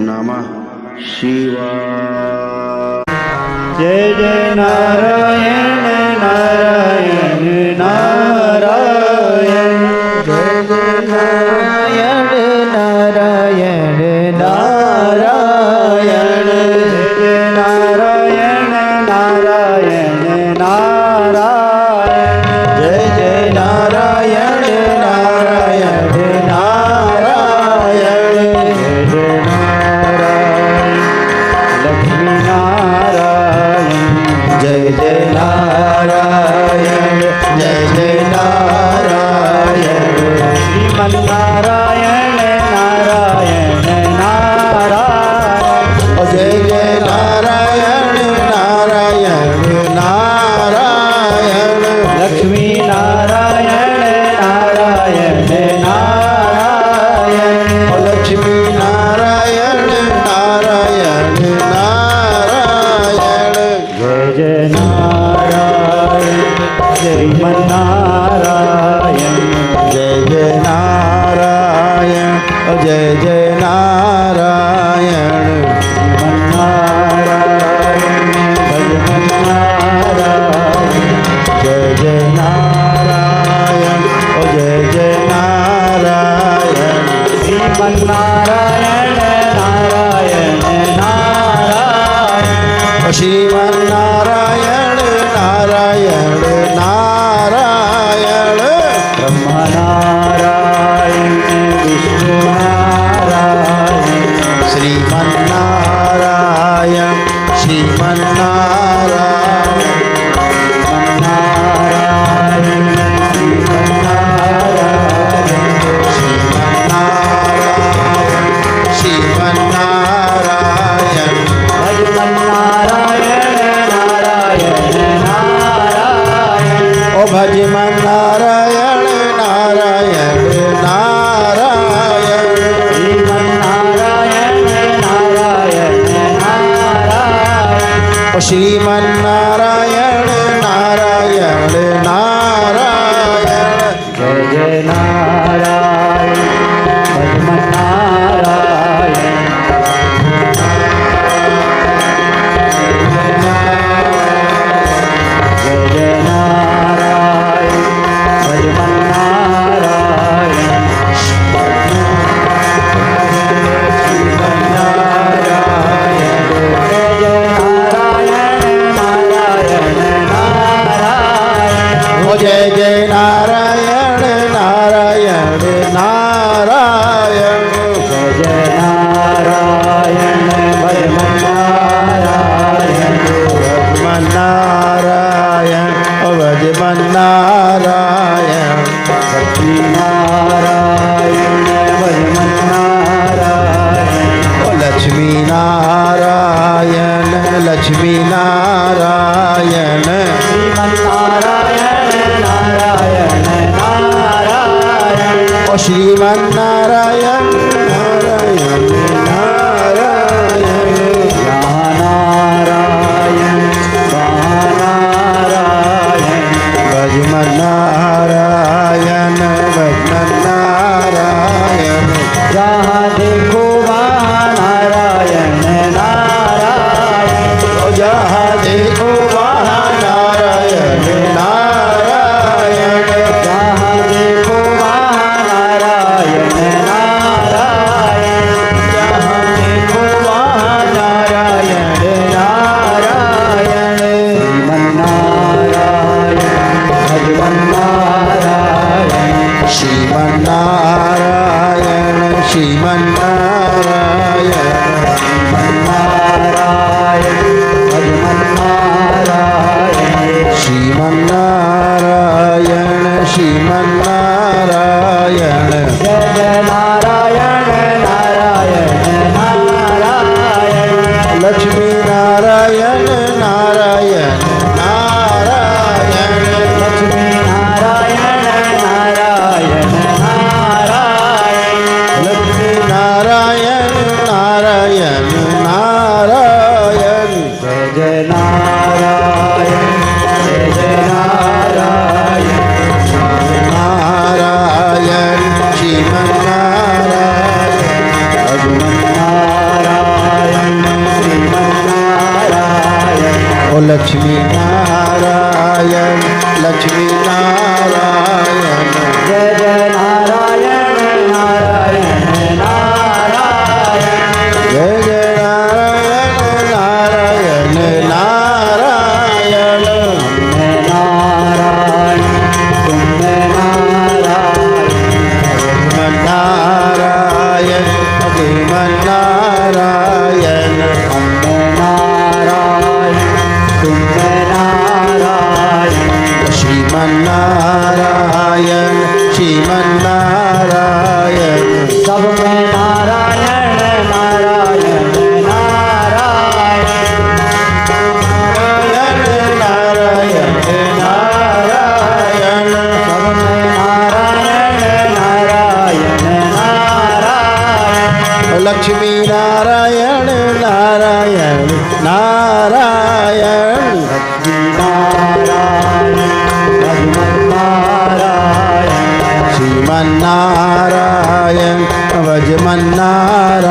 नमः शिवाय। जय जय नारायण नारायण नारायण, जय जय नारायण नारायण नारायण, जय जय नारायण नारायण नारायण, जय जय नारायण नारायण नारायण, जय जय नारायण लक्ष्मी नारायण, जय जय नारायण, जय जय नारायण, श्रीमन नारायण नारायण नारायण, जय जय नारायण नारायण नारायण, लक्ष्मी नारायण नारायण नारायण, लक्ष्मी नारायण नारायण नारायण, जय जय नारायण श्रीमन नारायण, जय जय नारायण, जय जय नारायण, श्रीमन नारायण भजन नारायण, जय जय नारायण, जय जय नारायण, श्रीमन नारायण नारायण नारायण, श्रीमन नारायण नारायण नारायण, ब्रह्म नारायण विष्णु नारायण, श्रीमन नारायण, श्रीमन नारायण, श्रीमन नारायण, श्रीमन नारायण, श्रीमन नारायण, श्रीमन नारायण, भजन नारायण नारायण नारायण, ओ भजन नारायण नारायण नारायण, श्रीमन नारायण नारायण नारायण, ओ श्रीमन नारायण नारायण नारायण, जय जय नारायण भजन नारायण, जय जय नारायण भजन नारायण, श्रीमन नारायण, जय जय नारायण नारायण नारायण, ओ जय जय नारायण नारायण नारायण, जय जय नारायण भजन नारायण, भजन नारायण, भजन नारायण, लक्ष्मी नारायण भजन नारायण, ओ लक्ष्मी नारायण, लक्ष्मी नारायण, श्रीमन नारायण नारायण नारायण, ओ श्रीमन नारायण नारायण नारायण, यहाँ नारायण वहाँ नारायण, भजन नारायण भजन नारायण, जहाँ देखो वहाँ नारायण नारायण, ओ जहाँ देखो वहाँ नारायण नारायण, जहाँ देखो वहाँ नारायण नारायण, जहाँ देखो वहाँ नारायण नारायण, श्रीमन नारायण भगवन नारायण, श्रीमन नारायण, श्रीमन नारायण, श्रीमन नारायण भगवन नारायण, श्रीमन नारायण, श्रीमन नारायण, जय जय नारायण नारायण नारायण, लक्ष्मी नारायण नारायण नारायण, लक्ष्मी नारायण नारायण नारायण, लक्ष्मी नारायण नारायण नारायण, जय जय नारायण, जय जय नारायण, नारायण, श्रीमन्नारायण श्रीमन्नारायण ओ लक्ष्मी नारायण लक्ष्मी नारायण जय जय नारायण नारायण नारायण जय जय नारायण नारायण नारायण नारायण श्रीमन्नारायण श्रीमन्नारायण श्रीमन्नारायण सब में नारायण नारायण नारायण नारायण नारायण सब में नारायण नारायण नारायण लक्ष्मी नारायण नारायण नारायण श्रीमन्नारायण वजमन्नारायण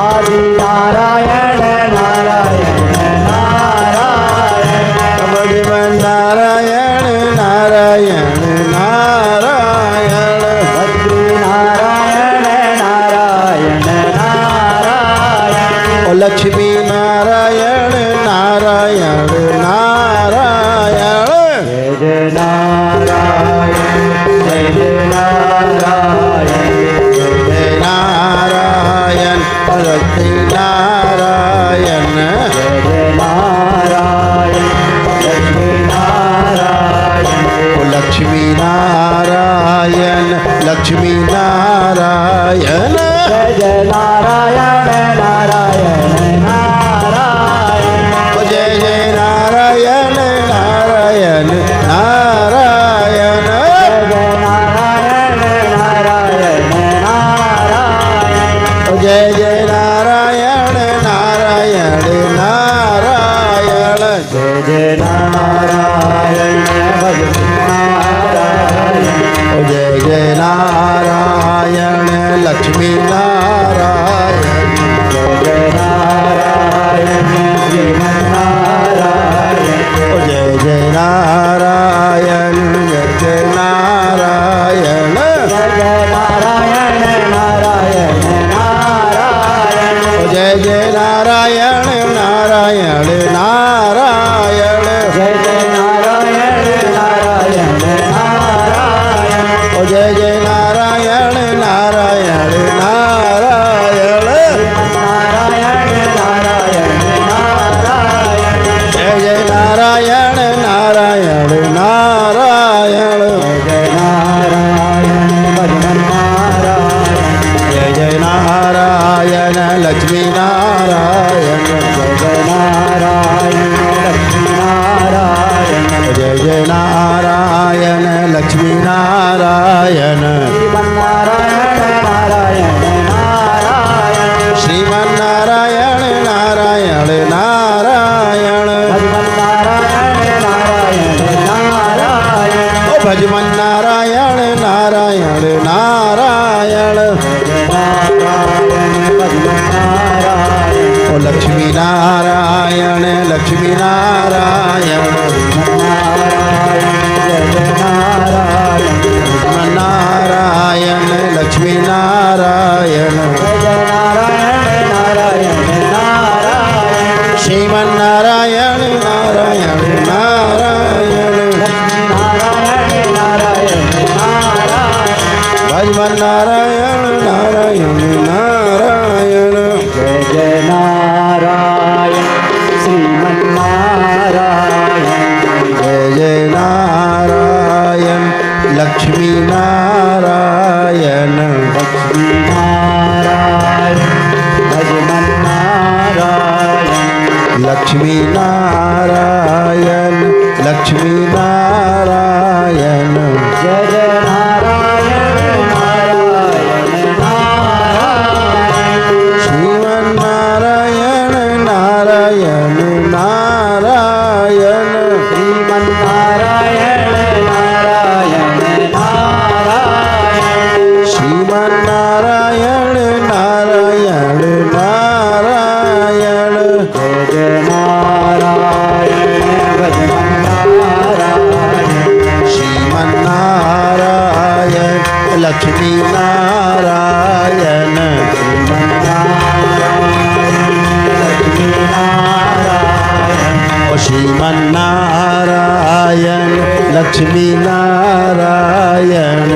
आदि नारायण नारायण नारायण वजमन्नारायण नारायण नारायण भद्री नारायण नारायण नारायण ओ लक्ष्मी नारायण नारायण नारायण जय जय नारायण जय जय नारायण जय जय नारायण लक्ष्मी नारायण जय जय नारायण लक्ष्मी नारायण ओ लक्ष्मी नारायण लक्ष्मी नारायण जय जय नारायण नारायण नारायण ओ जय जय नारायण नारायण नारायण जय जय नारायण नारायण नारायण जय जय नारायण नारायण ओ जय जय नारायण लक्ष्मी नारायण जय जय नारायण श्रीमन्नारायण ओ जय जय नारायण जय जय नारायण जय जय नारायण नारायण जय जय नारायण नारायण नारायण जय जय नारायण नारायण नारायण ओ जय जय नारायण नारायण नारायण नारायण नारायण नारायण जय जय नारायण नारायण नारायण जय नारायण भजमन्नारायण जय जय नारायण लक्ष्मी नारायण जय जय नारायण लक्ष्मी नारायण जय जय नारायण लक्ष्मी नारायण श्रीमन्नारायण नारायण नारायण ओ भजमन्नारायण नारायण नारायण ओ लक्ष्मी नारायण लक्ष्मी नारायण नारायण लक्ष्मी नारायण श्रीमन्नारायण नारायण नारायण भजमन्नारायण नारायण नारायण जय जय नारायण श्रीमन्नारायण जय जय नारायण लक्ष्मी नारायण लक्ष्मी नारायण भजमन्नारायण लक्ष्मी नारायण लक्ष्मी नारायण जय जय नारायण नारायण नारायण लक्ष्मी नारायण श्रीमन्नारायण लक्ष्मी नारायण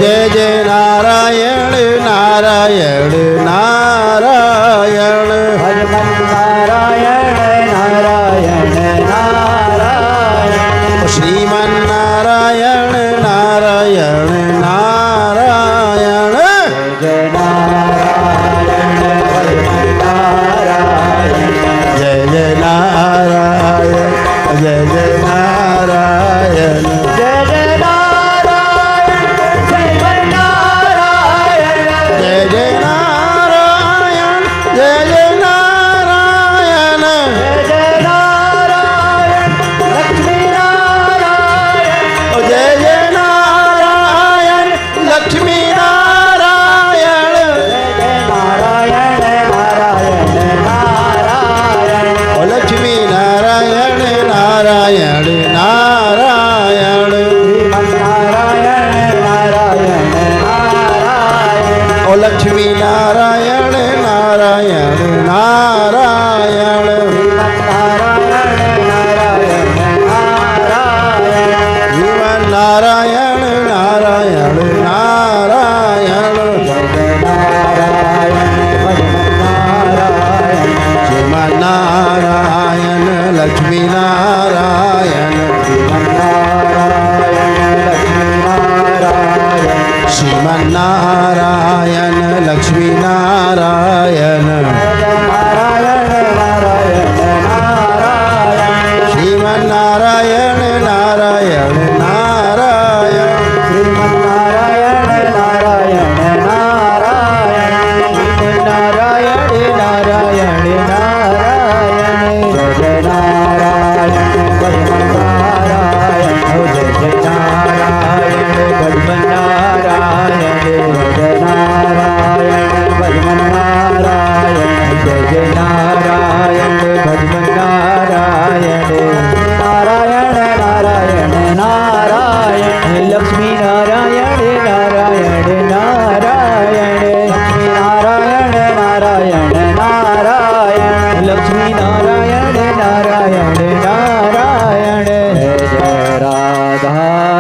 जय जय नारायण नारायण नारायण नारायण नारायण नारायण श्रीमन्नारायण नारायण नारायण जय नारायण जय जय नारायण जय जय नारायण जय जय नारायण जय नारायण जय जय नारायण जय जय नारायण जय नारायण लक्ष्मी नारायण जय जय नारायण लक्ष्मी नारायण जय नारायण नारायण नारायण ओ लक्ष्मी नारायण नारायण नारायण नारायण नारायण नारायण ओ लक्ष्मी नारायण नारायण नारायण नारायण नारायण नारायण जीवन नारायण नारायण नारायण श्रीमन नारायण लक्ष्मी नारायण श्रीमन नारायण लक्ष्मी नारायण श्रीमन नारायण नारायण नारायण लक्ष्मी नारायण नारायण नारायण लक्ष्मी नारायण नारायण नारायण लक्ष्मी नारायण नारायण नारायण जय राधा